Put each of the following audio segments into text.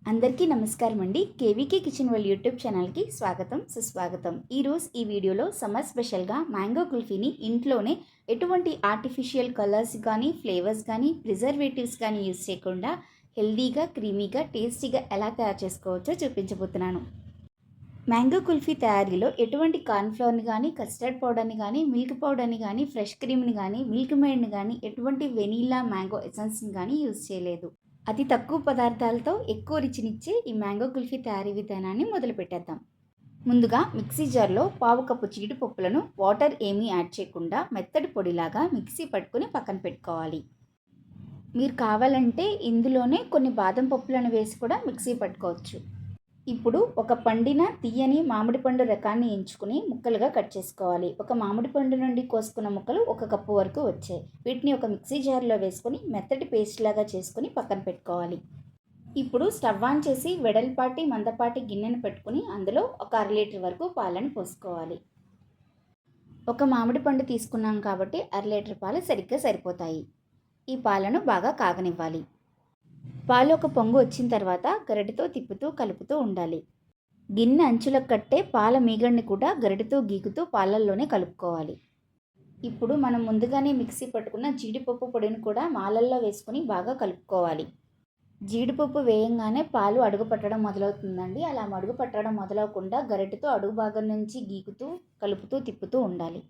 అందరికీ నమస్కారం అండి. కేవీకే కిచెన్ వరల్డ్ యూట్యూబ్ ఛానల్కి స్వాగతం సుస్వాగతం. ఈరోజు ఈ వీడియోలో సమ్మర్ స్పెషల్గా మ్యాంగో కుల్ఫీని ఇంట్లోనే ఎటువంటి ఆర్టిఫిషియల్ కలర్స్ కానీ ఫ్లేవర్స్ కానీ ప్రిజర్వేటివ్స్ కానీ యూజ్ చేయకుండా హెల్దీగా క్రీమీగా టేస్టీగా ఎలా తయారు చేసుకోవచ్చో చూపించబోతున్నాను. మ్యాంగో కుల్ఫీ తయారీలో ఎటువంటి కార్న్ఫ్లవర్ని కానీ కస్టర్డ్ పౌడర్ని కానీ మిల్క్ పౌడర్ని కానీ ఫ్రెష్ క్రీమ్ని కానీ మిల్క్ మేడ్ని కానీ ఎటువంటి వెనీలా మ్యాంగో ఎసెన్స్ని కానీ యూజ్ చేయలేదు. అతి తక్కువ పదార్థాలతో ఎక్కువ రుచినిచ్చే ఈ మ్యాంగో కుల్ఫీ తయారీ విధానాన్ని మొదలు పెట్టేద్దాం. ముందుగా మిక్సీ జార్లో పావు కప్పు జీడిపప్పులను వాటర్ ఏమీ యాడ్ చేయకుండా మెత్తటి పొడిలాగా మిక్సీ పట్టుకుని పక్కన పెట్టుకోవాలి. మీరు కావాలంటే ఇందులోనే కొన్ని బాదం పప్పులను వేసి కూడా మిక్సీ పట్టుకోవచ్చు. ఇప్పుడు ఒక పండిన తీయని మామిడి పండు రకాన్ని ఎంచుకుని ముక్కలుగా కట్ చేసుకోవాలి. ఒక మామిడి పండు నుండి కోసుకున్న ముక్కలు 1 కప్పు వరకు వచ్చాయి. వీటిని ఒక మిక్సీ జార్లో వేసుకొని మెత్తటి పేస్ట్ లాగా చేసుకుని పక్కన పెట్టుకోవాలి. ఇప్పుడు స్టవ్ ఆన్ చేసి వెడల్పాటి మందపాటి గిన్నెను పెట్టుకుని అందులో ఒక 1/2 లీటర్ వరకు పాలను పోసుకోవాలి. ఒక మామిడి పండు తీసుకున్నాం కాబట్టి 1/2 లీటర్ పాలు సరిగ్గా సరిపోతాయి. ఈ పాలను బాగా కాగనివ్వాలి. పాలు ఒక పొంగు వచ్చిన తర్వాత గరిటెతో తిప్పుతూ కలుపుతూ ఉండాలి. గిన్నె అంచులకు కట్టే పాల మీగడని కూడా గరిటెతో గీకుతూ పాలల్లోనే కలుపుకోవాలి. ఇప్పుడు మనం ముందుగానే మిక్సీ పట్టుకున్న జీడిపప్పు పొడిని కూడా మాలల్లో వేసుకుని బాగా కలుపుకోవాలి. జీడిపప్పు వేయంగానే పాలు అడుగు పట్టడం మొదలవుతుందండి. అలా అడుగు పట్టడం మొదలవకుండా గరిటెతో అడుగు భాగం నుంచి గీకుతూ కలుపుతూ తిప్పుతూ ఉండాలి.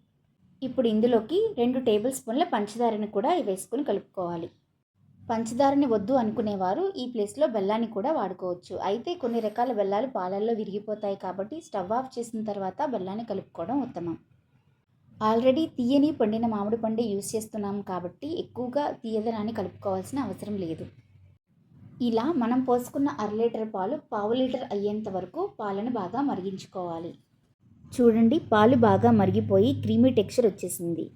ఇప్పుడు ఇందులోకి 2 టేబుల్ స్పూన్ల పంచదారని కూడా వేసుకుని కలుపుకోవాలి. పంచదారని వద్దు అనుకునేవారు ఈ ప్లేస్లో బెల్లాన్ని కూడా వాడుకోవచ్చు. అయితే కొన్ని రకాల బెల్లాలు పాలల్లో విరిగిపోతాయి కాబట్టి స్టవ్ ఆఫ్ చేసిన తర్వాత బెల్లాన్ని కలుపుకోవడం ఉత్తమం. ఆల్రెడీ తీయని పండిన మామిడి పండు యూజ్ చేస్తున్నాం కాబట్టి ఎక్కువగా తీయదనాన్ని కలుపుకోవాల్సిన అవసరం లేదు. ఇలా మనం పోసుకున్న 1/2 లీటర్ పాలు 1/2 లీటర్ అయ్యేంత వరకు పాలను బాగా మరిగించుకోవాలి. చూడండి, పాలు బాగా మరిగిపోయి క్రీమీ టెక్స్చర్ వచ్చేసింది.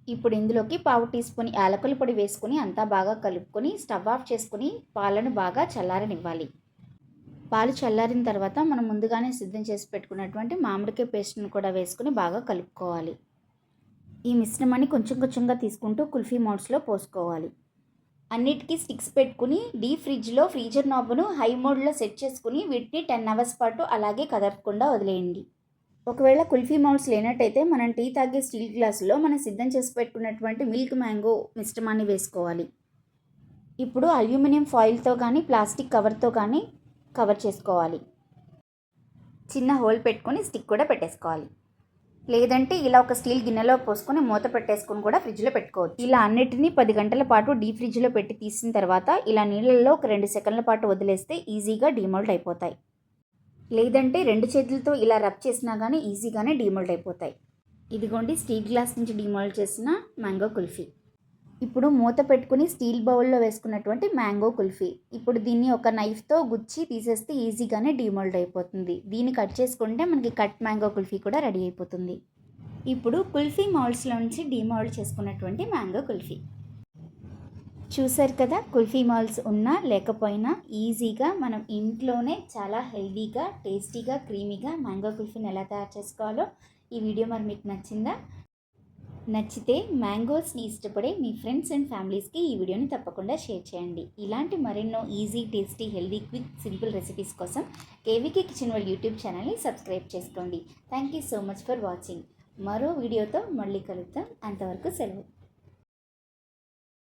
ఇప్పుడు ఇందులోకి 1/2 టీ స్పూన్ యాలకుల పొడి వేసుకుని అంతా బాగా కలుపుకొని స్టవ్ ఆఫ్ చేసుకుని పాలను బాగా చల్లారనివ్వాలి. పాలు చల్లారిన తర్వాత మనం ముందుగానే సిద్ధం చేసి పెట్టుకున్నటువంటి మామిడికాయ పేస్ట్ని కూడా వేసుకుని బాగా కలుపుకోవాలి. ఈ మిశ్రమాన్ని కొంచెం కొంచెంగా తీసుకుంటూ కుల్ఫీ మోడ్స్లో పోసుకోవాలి. అన్నిటికీ స్టిక్స్ పెట్టుకుని డీప్ ఫ్రిడ్జ్లో ఫ్రీజర్ నాబ్ను హై మోడ్లో సెట్ చేసుకుని వీటిని 10 అవర్స్ పాటు అలాగే కదపకుండా వదిలేయండి. ఒకవేళ కుల్ఫీ మౌల్డ్స్ లేనట్టయితే మనం టీ తాగే స్టీల్ గ్లాసులో మనం సిద్ధం చేసి పెట్టుకున్నటువంటి మిల్క్ మ్యాంగో మిశ్రమాన్ని వేసుకోవాలి. ఇప్పుడు అల్యూమినియం ఫాయిల్తో కానీ ప్లాస్టిక్ కవర్తో కానీ కవర్ చేసుకోవాలి. చిన్న హోల్ పెట్టుకొని స్టిక్ కూడా పెట్టేసుకోవాలి. లేదంటే ఇలా ఒక స్టీల్ గిన్నెలో పోసుకొని మూత పెట్టేసుకొని కూడా ఫ్రిడ్జ్లో పెట్టుకోవచ్చు. ఇలా అన్నిటినీ 10 గంటల పాటు డీప్ ఫ్రిడ్జ్లో పెట్టి తీసిన తర్వాత ఇలా నీళ్ళల్లో ఒక 2 సెకండ్ల పాటు వదిలేస్తే ఈజీగా డీమోల్డ్ అయిపోతాయి. లేదంటే 2 చేతులతో ఇలా రబ్ చేసినా కానీ ఈజీగానే డీమోల్డ్ అయిపోతాయి. ఇదిగోండి, స్టీల్ గ్లాస్ నుంచి డీమోల్డ్ చేసిన మ్యాంగో కుల్ఫీ. ఇప్పుడు మూత పెట్టుకుని స్టీల్ బౌల్లో వేసుకున్నటువంటి మ్యాంగో కుల్ఫీ. ఇప్పుడు దీన్ని ఒక నైఫ్తో గుచ్చి తీసేస్తే ఈజీగానే డీమోల్డ్ అయిపోతుంది. దీన్ని కట్ చేసుకుంటే మనకి కట్ మ్యాంగో కుల్ఫీ కూడా రెడీ అయిపోతుంది. ఇప్పుడు కుల్ఫీ మౌల్డ్స్లో నుంచి డీమోల్డ్ చేసుకున్నటువంటి మ్యాంగో కుల్ఫీ చూసారు కదా. కుల్ఫీ మౌల్డ్స్ ఉన్నా లేకపోయినా ఈజీగా మనం ఇంట్లోనే చాలా హెల్దీగా టేస్టీగా క్రీమీగా మ్యాంగో కుల్ఫీని ఎలా తయారు చేసుకోవాలో ఈ వీడియో మరి మీకు నచ్చిందా? నచ్చితే మ్యాంగోస్ని ఇష్టపడే మీ ఫ్రెండ్స్ అండ్ ఫ్యామిలీస్కి ఈ వీడియోని తప్పకుండా షేర్ చేయండి. ఇలాంటి మరెన్నో easy tasty healthy quick simple recipes కోసం కేవీకే కిచెన్ వరల్డ్ యూట్యూబ్ ఛానల్ని సబ్స్క్రైబ్ చేసుకోండి. Thank you so much for watching. మరో వీడియోతో మళ్ళీ కలుద్దాం. అంతవరకు సెలవు.